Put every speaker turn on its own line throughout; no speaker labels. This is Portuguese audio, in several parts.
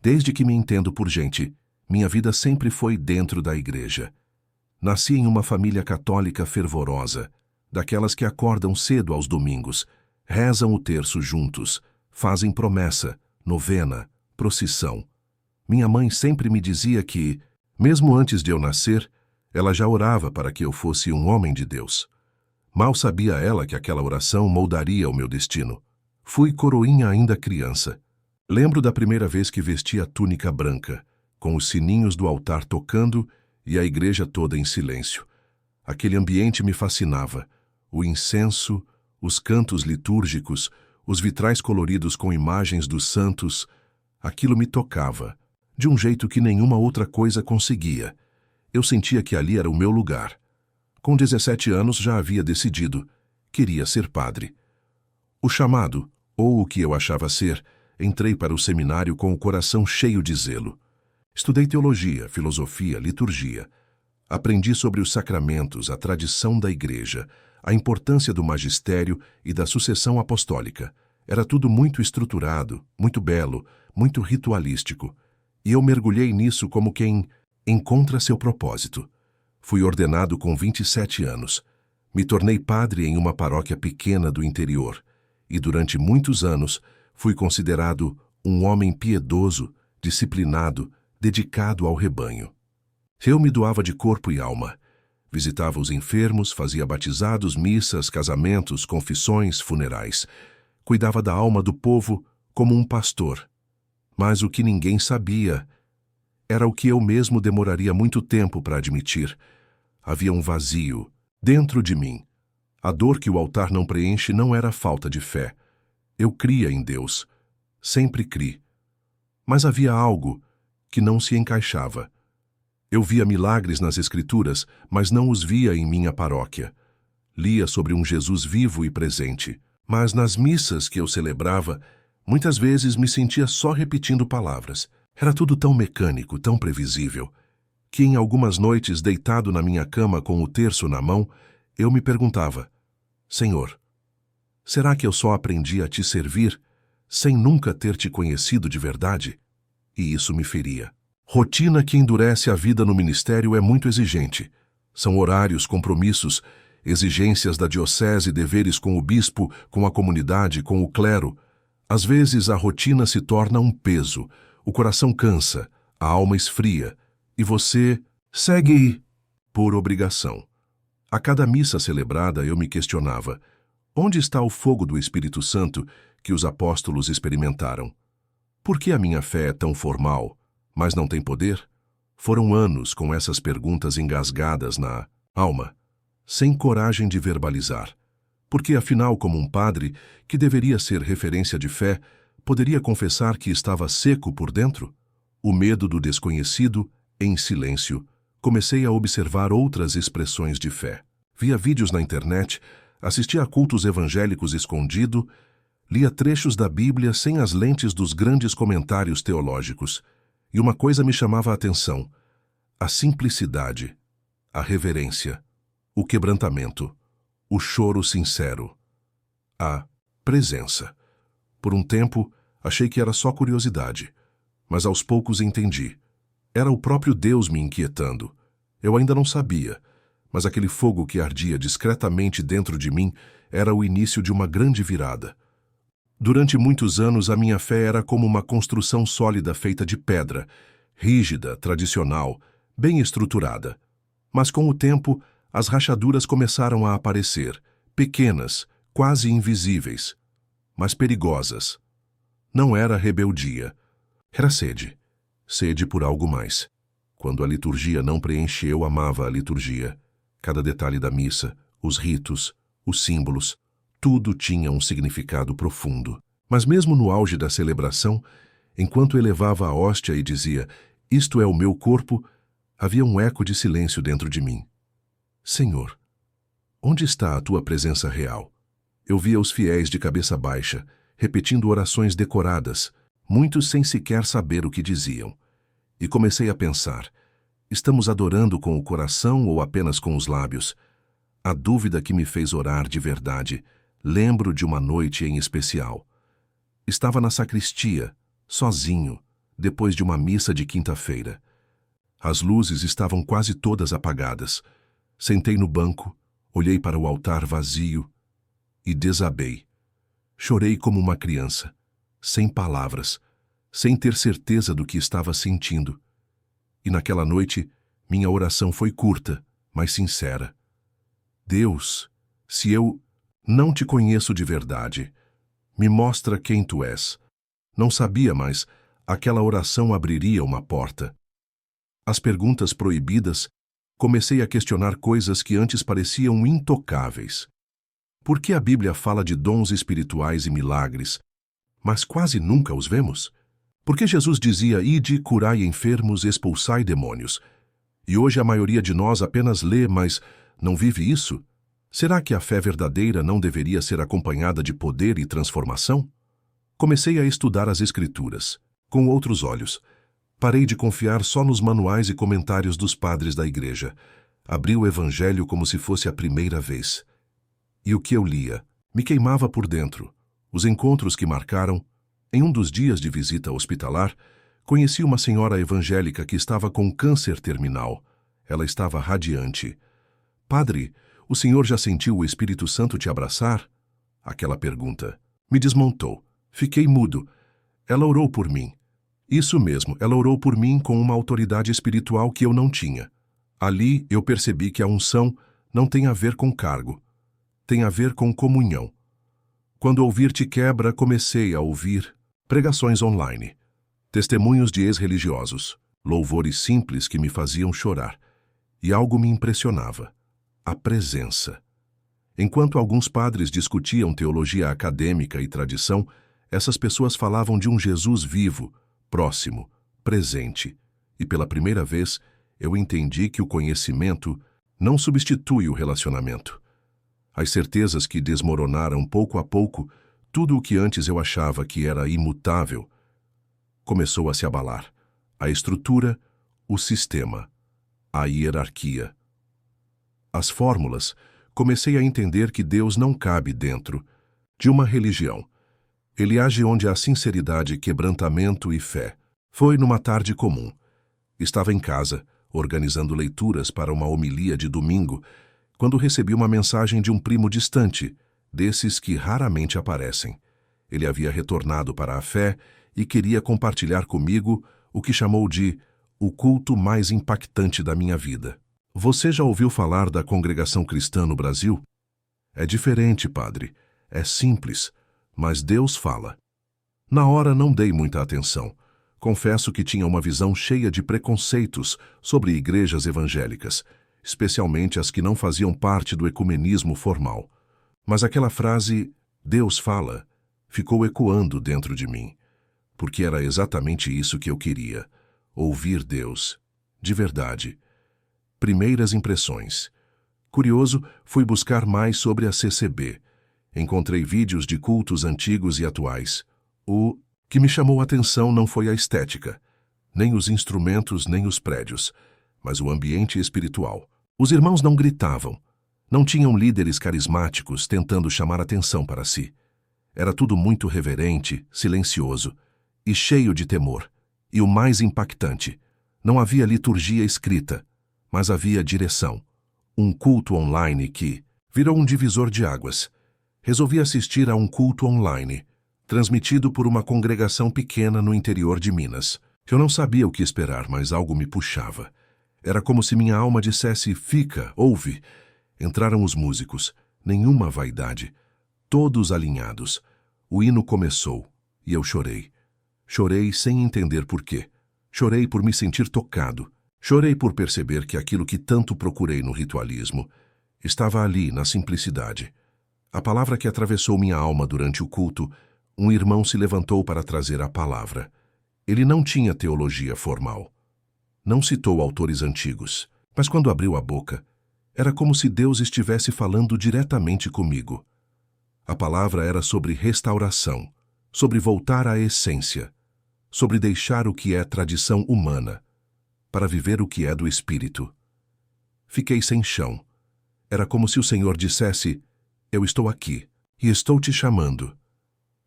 Desde que me entendo por gente, minha vida sempre foi dentro da igreja. Nasci em uma família católica fervorosa, daquelas que acordam cedo aos domingos, rezam o terço juntos, fazem promessa, novena, procissão. Minha mãe sempre me dizia que, mesmo antes de eu nascer, ela já orava para que eu fosse um homem de Deus. Mal sabia ela que aquela oração moldaria o meu destino. Fui coroinha ainda criança. Lembro da primeira vez que vesti a túnica branca, com os sininhos do altar tocando e a igreja toda em silêncio. Aquele ambiente me fascinava. O incenso, os cantos litúrgicos, os vitrais coloridos com imagens dos santos, aquilo me tocava, de um jeito que nenhuma outra coisa conseguia. Eu sentia que ali era o meu lugar. Com 17 anos já havia decidido. Queria ser padre. O chamado, ou o que eu achava ser, entrei para o seminário com o coração cheio de zelo. Estudei teologia, filosofia, liturgia. Aprendi sobre os sacramentos, a tradição da igreja, a importância do magistério e da sucessão apostólica. Era tudo muito estruturado, muito belo, muito ritualístico. E eu mergulhei nisso como quem encontra seu propósito. Fui ordenado com 27 anos. Me tornei padre em uma paróquia pequena do interior. E durante muitos anos fui considerado um homem piedoso, disciplinado, dedicado ao rebanho. Eu me doava de corpo e alma. Visitava os enfermos, fazia batizados, missas, casamentos, confissões, funerais. Cuidava da alma do povo como um pastor. Mas o que ninguém sabia era o que eu mesmo demoraria muito tempo para admitir. Havia um vazio dentro de mim. A dor que o altar não preenche não era falta de fé. Eu cria em Deus. Sempre cri. Mas havia algo que não se encaixava. Eu via milagres nas Escrituras, mas não os via em minha paróquia. Lia sobre um Jesus vivo e presente, mas nas missas que eu celebrava, muitas vezes me sentia só repetindo palavras. Era tudo tão mecânico, tão previsível, que em algumas noites, deitado na minha cama com o terço na mão, eu me perguntava: Senhor, será que eu só aprendi a te servir sem nunca ter te conhecido de verdade? E isso me feria. Rotina que endurece a vida no ministério é muito exigente. São horários, compromissos, exigências da diocese, deveres com o bispo, com a comunidade, com o clero. Às vezes a rotina se torna um peso, o coração cansa, a alma esfria, e você segue por obrigação. A cada missa celebrada eu me questionava: onde está o fogo do Espírito Santo que os apóstolos experimentaram? Por que a minha fé é tão formal, mas não tem poder? Foram anos com essas perguntas engasgadas na alma, sem coragem de verbalizar. Porque, afinal, como um padre, que deveria ser referência de fé, poderia confessar que estava seco por dentro? O medo do desconhecido, em silêncio, comecei a observar outras expressões de fé. Via vídeos na internet, assistia a cultos evangélicos escondido, lia trechos da Bíblia sem as lentes dos grandes comentários teológicos. E uma coisa me chamava a atenção: a simplicidade, a reverência, o quebrantamento, o choro sincero, a presença. Por um tempo, achei que era só curiosidade, mas aos poucos entendi. Era o próprio Deus me inquietando. Eu ainda não sabia, mas aquele fogo que ardia discretamente dentro de mim era o início de uma grande virada. Durante muitos anos, a minha fé era como uma construção sólida feita de pedra, rígida, tradicional, bem estruturada. Mas com o tempo, as rachaduras começaram a aparecer, pequenas, quase invisíveis, mas perigosas. Não era rebeldia, era sede. Sede por algo mais. Quando a liturgia não preenche, eu amava a liturgia. Cada detalhe da missa, os ritos, os símbolos, tudo tinha um significado profundo. Mas mesmo no auge da celebração, enquanto elevava a hóstia e dizia: "Isto é o meu corpo", havia um eco de silêncio dentro de mim. Senhor, onde está a tua presença real? Eu via os fiéis de cabeça baixa, repetindo orações decoradas, muitos sem sequer saber o que diziam. E comecei a pensar: estamos adorando com o coração ou apenas com os lábios? A dúvida que me fez orar de verdade. Lembro de uma noite em especial. Estava na sacristia, sozinho, depois de uma missa de quinta-feira. As luzes estavam quase todas apagadas. Sentei no banco, olhei para o altar vazio e desabei. Chorei como uma criança, sem palavras, sem ter certeza do que estava sentindo. E naquela noite, minha oração foi curta, mas sincera. Deus, se eu não te conheço de verdade, me mostra quem tu és. Não sabia, mas aquela oração abriria uma porta. As perguntas proibidas, comecei a questionar coisas que antes pareciam intocáveis. Por que a Bíblia fala de dons espirituais e milagres, mas quase nunca os vemos? Por que Jesus dizia, ide, curai enfermos, expulsai demônios? E hoje a maioria de nós apenas lê, mas não vive isso? Será que a fé verdadeira não deveria ser acompanhada de poder e transformação? Comecei a estudar as Escrituras, com outros olhos. Parei de confiar só nos manuais e comentários dos padres da igreja. Abri o Evangelho como se fosse a primeira vez. E o que eu lia me queimava por dentro. Os encontros que marcaram. Em um dos dias de visita hospitalar, conheci uma senhora evangélica que estava com câncer terminal. Ela estava radiante. Padre, o senhor já sentiu o Espírito Santo te abraçar? Aquela pergunta me desmontou. Fiquei mudo. Ela orou por mim. Isso mesmo, ela orou por mim com uma autoridade espiritual que eu não tinha. Ali eu percebi que a unção não tem a ver com cargo. Tem a ver com comunhão. Quando ouvir-te quebra, comecei a ouvir pregações online, testemunhos de ex-religiosos, louvores simples que me faziam chorar. E algo me impressionava: a presença. Enquanto alguns padres discutiam teologia acadêmica e tradição, essas pessoas falavam de um Jesus vivo, próximo, presente. E pela primeira vez, eu entendi que o conhecimento não substitui o relacionamento. As certezas que desmoronaram pouco a pouco, tudo o que antes eu achava que era imutável, começou a se abalar. A estrutura, o sistema, a hierarquia. As fórmulas, comecei a entender que Deus não cabe dentro de uma religião. Ele age onde há sinceridade, quebrantamento e fé. Foi numa tarde comum. Estava em casa, organizando leituras para uma homilia de domingo, quando recebi uma mensagem de um primo distante, desses que raramente aparecem. Ele havia retornado para a fé e queria compartilhar comigo o que chamou de o culto mais impactante da minha vida. Você já ouviu falar da congregação cristã no Brasil? É diferente, padre. É simples, mas Deus fala. Na hora não dei muita atenção. Confesso que tinha uma visão cheia de preconceitos sobre igrejas evangélicas, especialmente as que não faziam parte do ecumenismo formal. Mas aquela frase, Deus fala, ficou ecoando dentro de mim, porque era exatamente isso que eu queria, ouvir Deus, de verdade. Primeiras impressões. Curioso, fui buscar mais sobre a CCB. Encontrei vídeos de cultos antigos e atuais. O que me chamou a atenção não foi a estética, nem os instrumentos, nem os prédios, mas o ambiente espiritual. Os irmãos não gritavam, não tinham líderes carismáticos tentando chamar atenção para si. Era tudo muito reverente, silencioso e cheio de temor. E o mais impactante, não havia liturgia escrita, mas havia direção. Um culto online que virou um divisor de águas. Resolvi assistir a um culto online, transmitido por uma congregação pequena no interior de Minas. Eu não sabia o que esperar, mas algo me puxava. Era como se minha alma dissesse, fica, ouve. Entraram os músicos, nenhuma vaidade, todos alinhados. O hino começou, e eu chorei. Chorei sem entender por quê. Chorei por me sentir tocado. Chorei por perceber que aquilo que tanto procurei no ritualismo estava ali, na simplicidade. A palavra que atravessou minha alma durante o culto, um irmão se levantou para trazer a palavra. Ele não tinha teologia formal. Não citou autores antigos, mas quando abriu a boca, era como se Deus estivesse falando diretamente comigo. A palavra era sobre restauração, sobre voltar à essência, sobre deixar o que é tradição humana, para viver o que é do Espírito. Fiquei sem chão. Era como se o Senhor dissesse, eu estou aqui, e estou te chamando.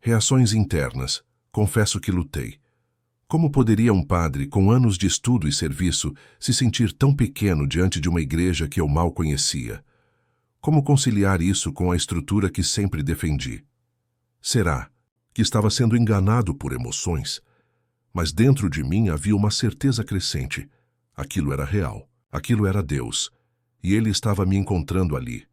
Reações internas, confesso que lutei. Como poderia um padre com anos de estudo e serviço se sentir tão pequeno diante de uma igreja que eu mal conhecia? Como conciliar isso com a estrutura que sempre defendi? Será que estava sendo enganado por emoções? Mas dentro de mim havia uma certeza crescente. Aquilo era real, aquilo era Deus, e Ele estava me encontrando ali.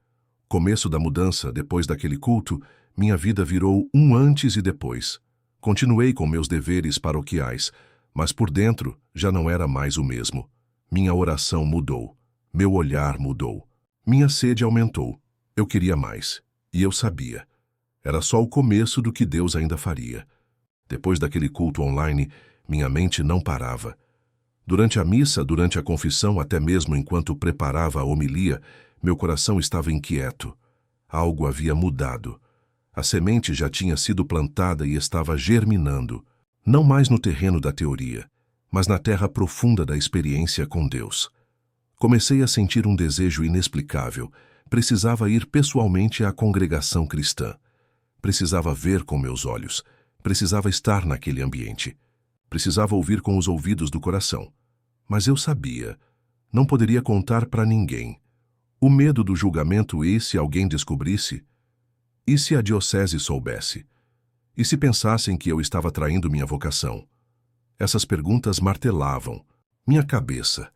Começo da mudança, depois daquele culto, minha vida virou um antes e depois. Continuei com meus deveres paroquiais, mas por dentro já não era mais o mesmo. Minha oração mudou, meu olhar mudou, minha sede aumentou. Eu queria mais, e eu sabia. Era só o começo do que Deus ainda faria. Depois daquele culto online, minha mente não parava. Durante a missa, durante a confissão, até mesmo enquanto preparava a homilia, meu coração estava inquieto. Algo havia mudado. A semente já tinha sido plantada e estava germinando, não mais no terreno da teoria, mas na terra profunda da experiência com Deus. Comecei a sentir um desejo inexplicável. Precisava ir pessoalmente à congregação cristã. Precisava ver com meus olhos. Precisava estar naquele ambiente. Precisava ouvir com os ouvidos do coração. Mas eu sabia. Não poderia contar para ninguém. O medo do julgamento e se alguém descobrisse? E se a diocese soubesse? E se pensassem que eu estava traindo minha vocação? Essas perguntas martelavam minha cabeça.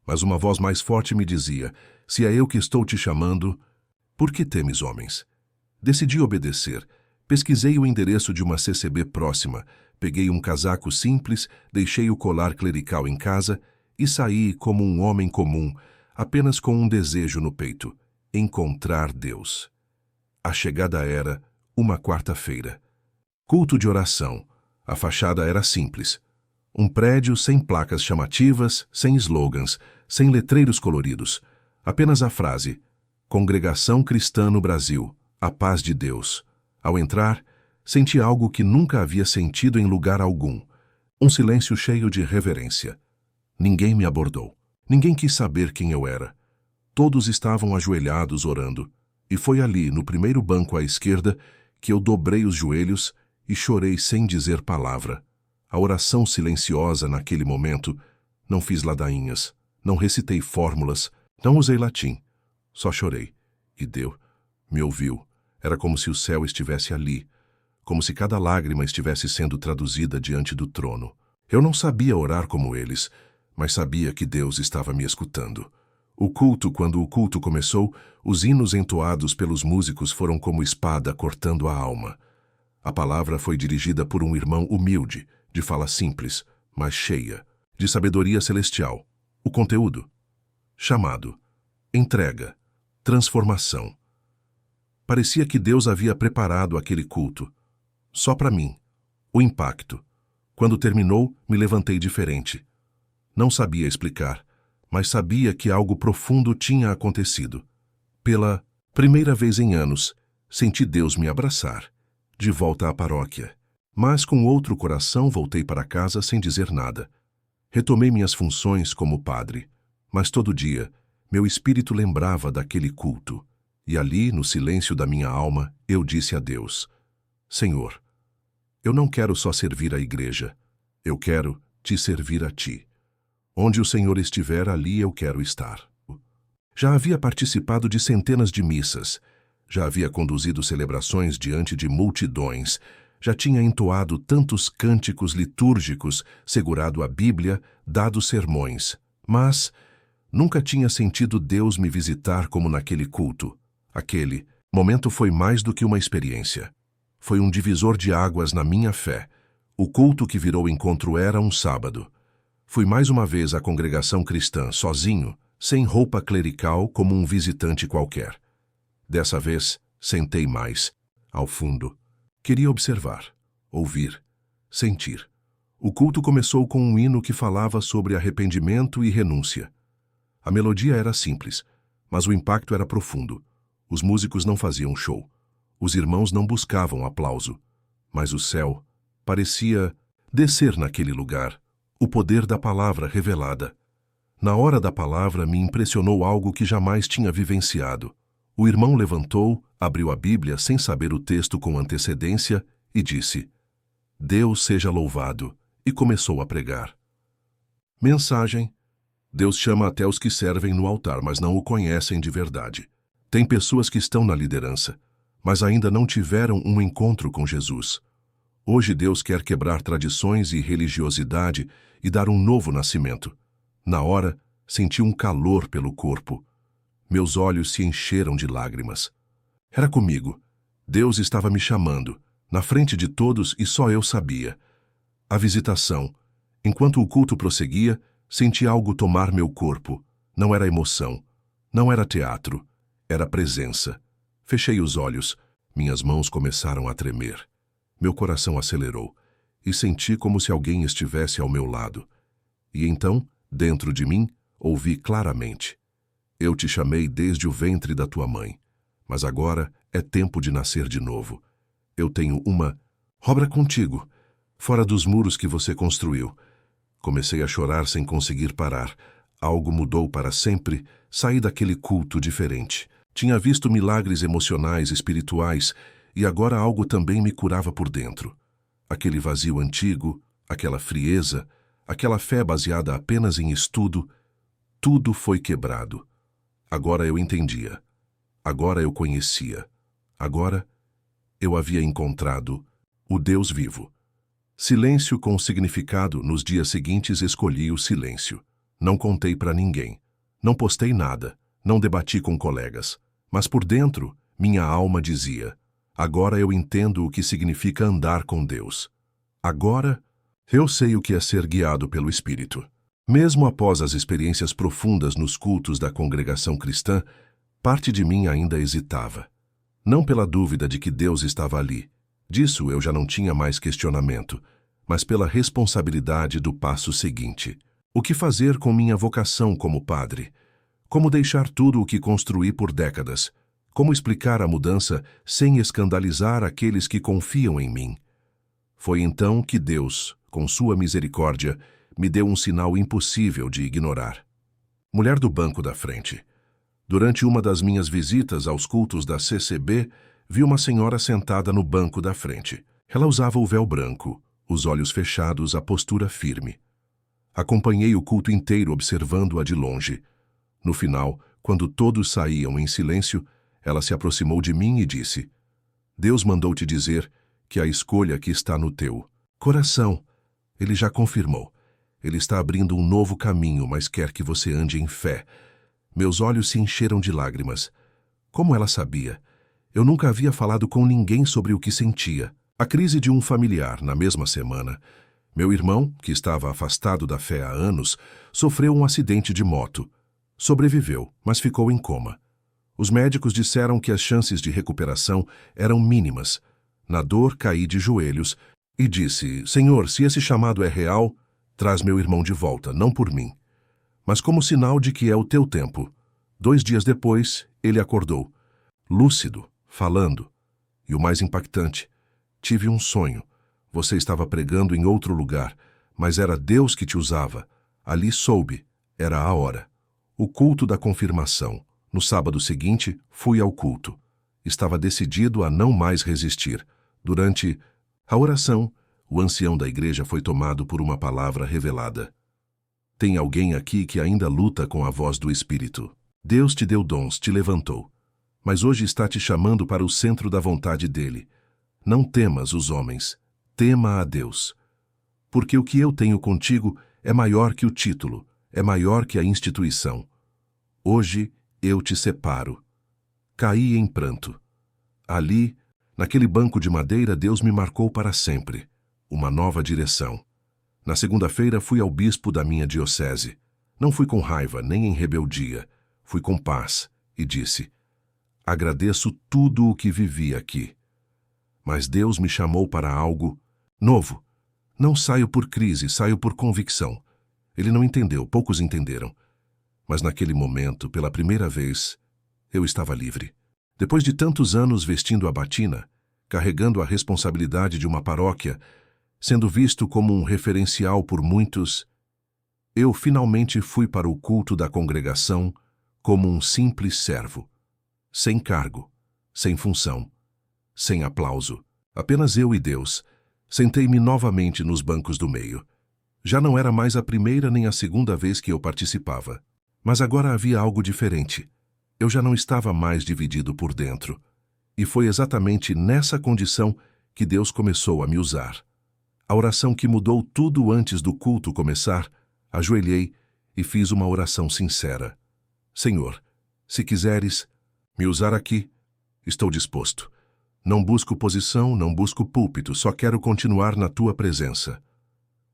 Mas uma voz mais forte me dizia: se é eu que estou te chamando, por que temes homens? Decidi obedecer. Pesquisei o endereço de uma CCB próxima, peguei um casaco simples, deixei o colar clerical em casa e saí como um homem comum, apenas com um desejo no peito: encontrar Deus. A chegada era uma quarta-feira. Culto de oração. A fachada era simples. Um prédio sem placas chamativas, sem slogans, sem letreiros coloridos. Apenas a frase: Congregação Cristã no Brasil, a paz de Deus. Ao entrar, senti algo que nunca havia sentido em lugar algum. Um silêncio cheio de reverência. Ninguém me abordou. Ninguém quis saber quem eu era. Todos estavam ajoelhados orando. E foi ali, no primeiro banco à esquerda, que eu dobrei os joelhos e chorei sem dizer palavra. A oração silenciosa naquele momento. Não fiz ladainhas, não recitei fórmulas, não usei latim. Só chorei. E Deus me ouviu. Era como se o céu estivesse ali, como se cada lágrima estivesse sendo traduzida diante do trono. Eu não sabia orar como eles, mas sabia que Deus estava me escutando. Quando o culto começou, os hinos entoados pelos músicos foram como espada cortando a alma. A palavra foi dirigida por um irmão humilde, de fala simples, mas cheia, de sabedoria celestial. O conteúdo: chamado, entrega, transformação. Parecia que Deus havia preparado aquele culto. Só para mim. O impacto. Quando terminou, me levantei diferente. Não sabia explicar, mas sabia que algo profundo tinha acontecido. Pela primeira vez em anos, senti Deus me abraçar, de volta à paróquia. Mas com outro coração voltei para casa sem dizer nada. Retomei minhas funções como padre, mas todo dia, meu espírito lembrava daquele culto. E ali, no silêncio da minha alma, eu disse a Deus: Senhor, eu não quero só servir a igreja, eu quero te servir a ti. Onde o Senhor estiver, ali eu quero estar. Já havia participado de centenas de missas, já havia conduzido celebrações diante de multidões, já tinha entoado tantos cânticos litúrgicos, segurado a Bíblia, dado sermões, mas nunca tinha sentido Deus me visitar como naquele culto. Aquele momento foi mais do que uma experiência. Foi um divisor de águas na minha fé. O culto que virou encontro era um sábado. Fui mais uma vez à congregação cristã, sozinho, sem roupa clerical, como um visitante qualquer. Dessa vez, sentei mais, ao fundo. Queria observar, ouvir, sentir. O culto começou com um hino que falava sobre arrependimento e renúncia. A melodia era simples, mas o impacto era profundo. Os músicos não faziam show. Os irmãos não buscavam aplauso. Mas o céu parecia descer naquele lugar. O poder da palavra revelada. Na hora da palavra me impressionou algo que jamais tinha vivenciado. O irmão levantou, abriu a Bíblia sem saber o texto com antecedência e disse: Deus seja louvado, e começou a pregar. Mensagem: Deus chama até os que servem no altar, mas não o conhecem de verdade. Tem pessoas que estão na liderança, mas ainda não tiveram um encontro com Jesus. Hoje Deus quer quebrar tradições e religiosidade e dar um novo nascimento. Na hora, senti um calor pelo corpo. Meus olhos se encheram de lágrimas. Era comigo. Deus estava me chamando, na frente de todos, e só eu sabia. A visitação. Enquanto o culto prosseguia, senti algo tomar meu corpo. Não era emoção. Não era teatro. Era presença. Fechei os olhos. Minhas mãos começaram a tremer. Meu coração acelerou e senti como se alguém estivesse ao meu lado. E então, dentro de mim, ouvi claramente: Eu te chamei desde o ventre da tua mãe, mas agora é tempo de nascer de novo. Eu tenho uma obra contigo, fora dos muros que você construiu. Comecei a chorar sem conseguir parar. Algo mudou para sempre. Saí daquele culto diferente. Tinha visto milagres emocionais, espirituais, e agora algo também me curava por dentro. Aquele vazio antigo, aquela frieza, aquela fé baseada apenas em estudo, tudo foi quebrado. Agora eu entendia. Agora eu conhecia. Agora eu havia encontrado o Deus vivo. Silêncio com significado. Nos dias seguintes escolhi o silêncio. Não contei para ninguém. Não postei nada. Não debati com colegas. Mas por dentro, minha alma dizia: agora eu entendo o que significa andar com Deus. Agora eu sei o que é ser guiado pelo Espírito. Mesmo após as experiências profundas nos cultos da congregação cristã, parte de mim ainda hesitava. Não pela dúvida de que Deus estava ali. Disso eu já não tinha mais questionamento, mas pela responsabilidade do passo seguinte. O que fazer com minha vocação como padre? Como deixar tudo o que construí por décadas? Como explicar a mudança sem escandalizar aqueles que confiam em mim? Foi então que Deus, com sua misericórdia, me deu um sinal impossível de ignorar. Mulher do banco da frente. Durante uma das minhas visitas aos cultos da CCB, vi uma senhora sentada no banco da frente. Ela usava o véu branco, os olhos fechados, a postura firme. Acompanhei o culto inteiro observando-a de longe. No final, quando todos saíam em silêncio, ela se aproximou de mim e disse: Deus mandou te dizer que a escolha que está no teu coração, Ele já confirmou. Ele está abrindo um novo caminho, mas quer que você ande em fé. Meus olhos se encheram de lágrimas. Como ela sabia? Eu nunca havia falado com ninguém sobre o que sentia. A crise de um familiar, na mesma semana. Meu irmão, que estava afastado da fé há anos, sofreu um acidente de moto. Sobreviveu, mas ficou em coma. Os médicos disseram que as chances de recuperação eram mínimas. Na dor, caí de joelhos e disse: Senhor, se esse chamado é real, traz meu irmão de volta, não por mim, mas como sinal de que é o teu tempo. 2 dias depois, ele acordou, lúcido, falando. E o mais impactante, tive um sonho. Você estava pregando em outro lugar, mas era Deus que te usava. Ali soube, era a hora. O culto da confirmação. No sábado seguinte, fui ao culto. Estava decidido a não mais resistir. Durante a oração, o ancião da igreja foi tomado por uma palavra revelada. Tem alguém aqui que ainda luta com a voz do Espírito. Deus te deu dons, te levantou, mas hoje está te chamando para o centro da vontade dele. Não temas os homens, tema a Deus. Porque o que eu tenho contigo é maior que o título, é maior que a instituição. Hoje eu te separo. Caí em pranto. Ali, naquele banco de madeira, Deus me marcou para sempre. Uma nova direção. Na segunda-feira fui ao bispo da minha diocese. Não fui com raiva, nem em rebeldia. Fui com paz e disse: agradeço tudo o que vivi aqui. Mas Deus me chamou para algo novo. Não saio por crise, saio por convicção. Ele não entendeu, poucos entenderam. Mas naquele momento, pela primeira vez, eu estava livre. Depois de tantos anos vestindo a batina, carregando a responsabilidade de uma paróquia, sendo visto como um referencial por muitos, eu finalmente fui para o culto da congregação como um simples servo, sem cargo, sem função, sem aplauso, apenas eu e Deus. Sentei-me novamente nos bancos do meio. Já não era mais a primeira nem a segunda vez que eu participava. Mas agora havia algo diferente. Eu já não estava mais dividido por dentro. E foi exatamente nessa condição que Deus começou a me usar. A oração que mudou tudo antes do culto começar, ajoelhei e fiz uma oração sincera. Senhor, se quiseres me usar aqui, estou disposto. Não busco posição, não busco púlpito, só quero continuar na tua presença.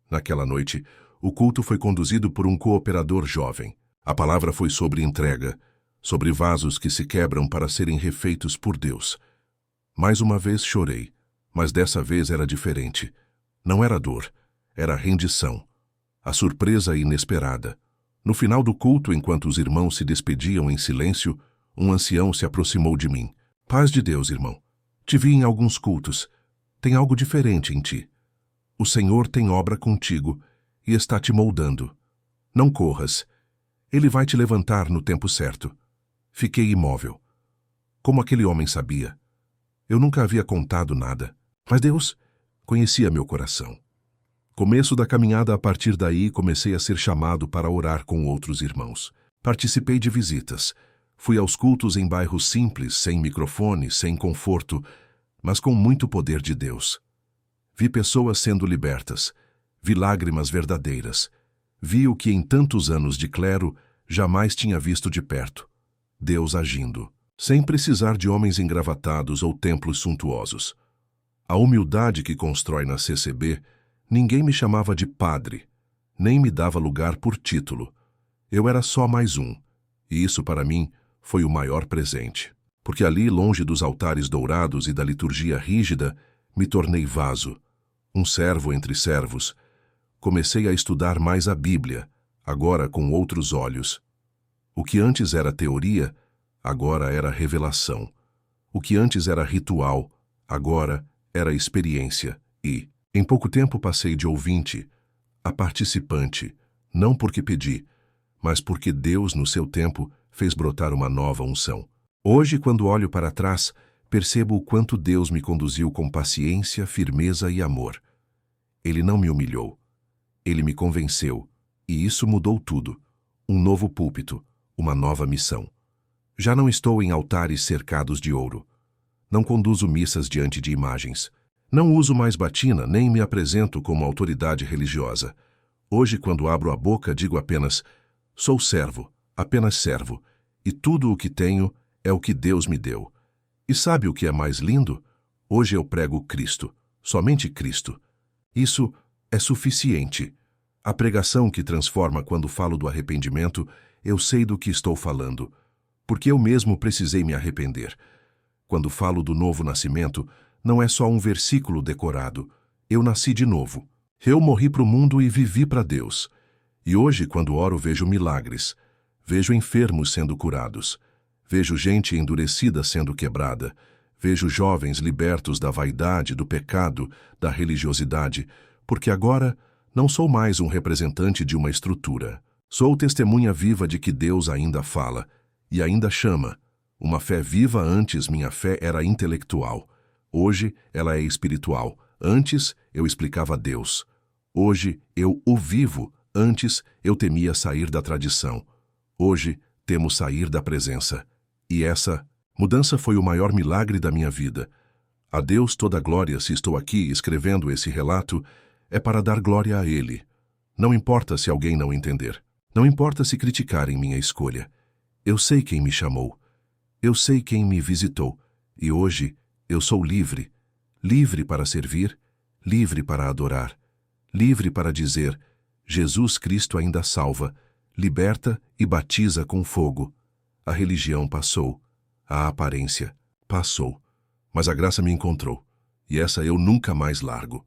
Naquela noite, o culto foi conduzido por um cooperador jovem. A palavra foi sobre entrega, sobre vasos que se quebram para serem refeitos por Deus. Mais uma vez chorei, mas dessa vez era diferente. Não era dor, era rendição. A surpresa inesperada. No final do culto, enquanto os irmãos se despediam em silêncio, um ancião se aproximou de mim. Paz de Deus, irmão. Te vi em alguns cultos. Tem algo diferente em ti. O Senhor tem obra contigo e está te moldando. Não corras. Ele vai te levantar no tempo certo. Fiquei imóvel. Como aquele homem sabia? Eu nunca havia contado nada, mas Deus conhecia meu coração. Começo da caminhada, a partir daí comecei a ser chamado para orar com outros irmãos. Participei de visitas. Fui aos cultos em bairros simples, sem microfone, sem conforto, mas com muito poder de Deus. Vi pessoas sendo libertas. Vi lágrimas verdadeiras. Vi o que em tantos anos de clero jamais tinha visto de perto. Deus agindo, sem precisar de homens engravatados ou templos suntuosos. A humildade que constrói na CCB, ninguém me chamava de padre, nem me dava lugar por título. Eu era só mais um, e isso para mim foi o maior presente. Porque ali, longe dos altares dourados e da liturgia rígida, me tornei vaso, um servo entre servos. Comecei a estudar mais a Bíblia, agora com outros olhos. O que antes era teoria, agora era revelação. O que antes era ritual, agora era experiência. E, em pouco tempo, passei de ouvinte a participante, não porque pedi, mas porque Deus, no seu tempo, fez brotar uma nova unção. Hoje, quando olho para trás, percebo o quanto Deus me conduziu com paciência, firmeza e amor. Ele não me humilhou. Ele me convenceu, e isso mudou tudo. Um novo púlpito, uma nova missão. Já não estou em altares cercados de ouro. Não conduzo missas diante de imagens. Não uso mais batina, nem me apresento como autoridade religiosa. Hoje, quando abro a boca, digo apenas: sou servo, apenas servo, e tudo o que tenho é o que Deus me deu. E sabe o que é mais lindo? Hoje eu prego Cristo, somente Cristo. Isso é suficiente. A pregação que transforma. Quando falo do arrependimento, eu sei do que estou falando, porque eu mesmo precisei me arrepender. Quando falo do novo nascimento, não é só um versículo decorado. Eu nasci de novo. Eu morri para o mundo e vivi para Deus. E hoje, quando oro, vejo milagres. Vejo enfermos sendo curados. Vejo gente endurecida sendo quebrada. Vejo jovens libertos da vaidade, do pecado, da religiosidade, porque agora não sou mais um representante de uma estrutura. Sou testemunha viva de que Deus ainda fala e ainda chama. Uma fé viva. Antes minha fé era intelectual. Hoje ela é espiritual. Antes eu explicava Deus. Hoje eu o vivo. Antes eu temia sair da tradição. Hoje temo sair da presença. E essa mudança foi o maior milagre da minha vida. A Deus toda a glória. Se estou aqui escrevendo esse relato, é para dar glória a Ele. Não importa se alguém não entender. Não importa se criticarem minha escolha. Eu sei quem me chamou. Eu sei quem me visitou. E hoje eu sou livre. Livre para servir, livre para adorar, livre para dizer: Jesus Cristo ainda salva, liberta e batiza com fogo. A religião passou. A aparência passou. Mas a graça me encontrou. E essa eu nunca mais largo.